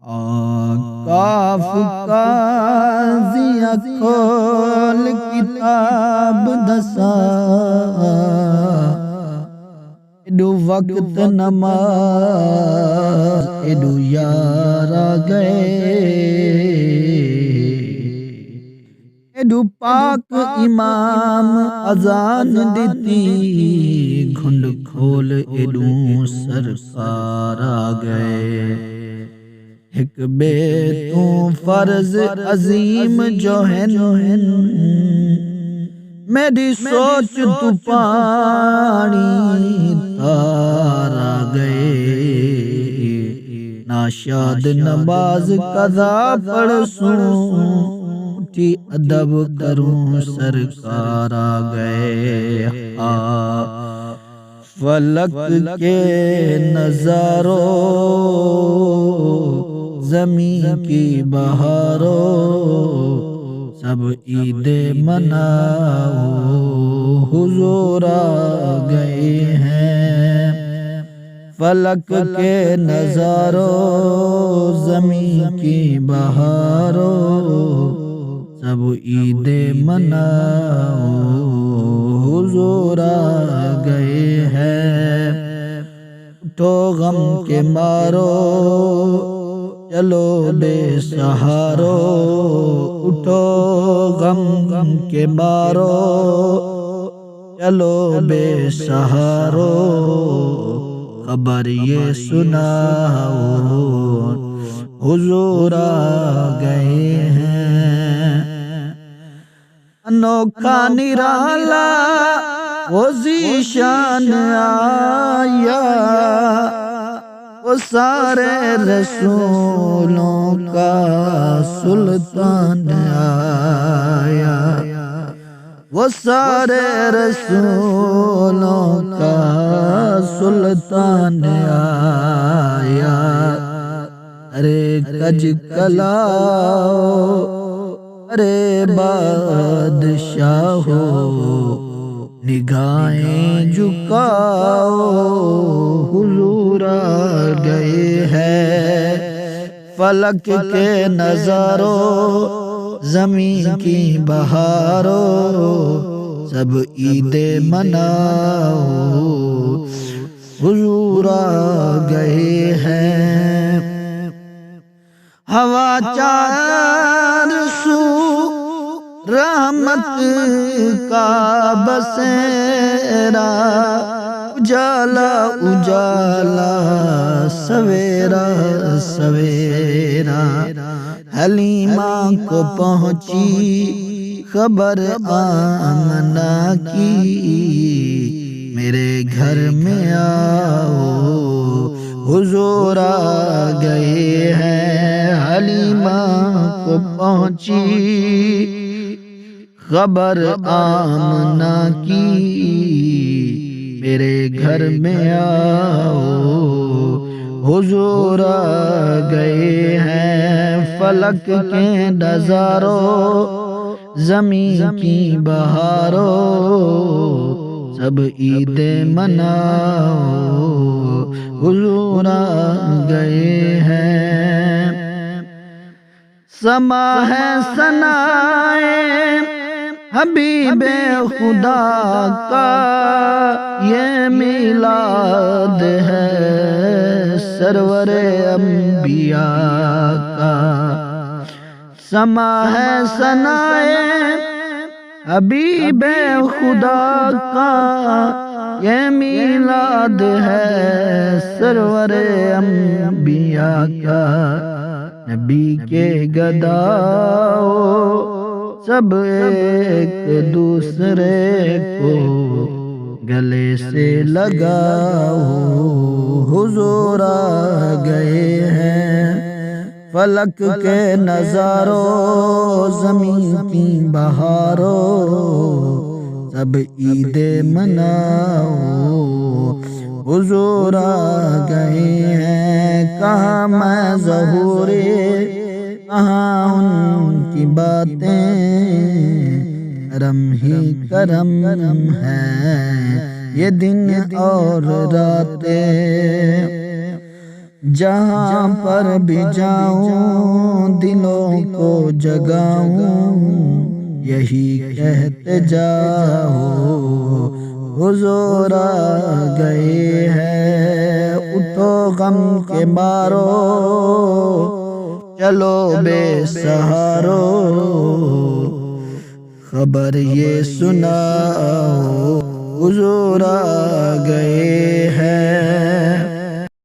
کاف کا زیا کھول کتاب دسا ایڈو وقت نماز ایڈو یارا گئے ایڈو پاک امام اذان دیتی گھنڈ کھول ایڈو سرکار آ گئے ایک بے تو فرض عظیم جو ہے میری سوچ تو پانی تار آ گئے ناشاد نماز قضا پڑھ سنوں اٹھی ادب کروں سرکار آ گئے فلک کے نظاروں زمین کی بہاروں سب عید مناؤ حضور آ گئے ہیں فلک کے نظاروں زمین کی بہاروں سب عید مناؤ حضور آ گئے ہیں اٹھو غم کے مارو چلو بے سہارو اٹھو غم کے مارو چلو بے سہارو خبر یہ سناؤ حضور آ گئے ہیں انوکھا نرالا وہ ذیشان آیا وہ سارے رسولوں کا سلطان آیا وہ سارے رسولوں کا سلطان آیا ارے کج کلاؤ ارے بادشاہ ہو نگاہیں جھکاؤ حضور آ گئے ہیں فلک کے نظاروں زمین کی بہاروں سب عید مناؤ حضور آ گئے ہیں ہوا چار سو رحمت کا بسیرا اجالا اجالا سویرا سویرا حلیمہ کو پہنچی خبر آمنہ کی میرے گھر میں آؤ حضور آ گئے ہیں حلیمہ کو پہنچی خبر آمنہ کی میرے گھر میں آؤ حضور آ گئے ہیں فلک کے نظاروں زمین کی بہاروں سب عید مناؤ حضور آ گئے ہیں سما ہے ثنائے حبیب خدا کا یہ میلاد ہے سرور انبیاء کا سما ہے ثنائے حبیب خدا کا یہ میلاد ہے سرور انبیاء کا نبی کے گداؤ سب ایک دوسرے کو گلے سے لگاؤ حضور آ گئے ہیں فلک کے نظاروں زمین کی بہاروں سب عید مناؤ حضور آ گئے ہیں کہاں میں ظہورے کہاں ان کی باتیں کرم ہی کرم ہے یہ دن اور راتیں جہاں پر بھی جاؤں دلوں کو جگاؤں یہی کہتے جاؤ حضور آ گئے ہیں، اٹھو غم کے مارو چلو بے سہارو، خبر یہ سناؤ حضور آ گئے ہیں۔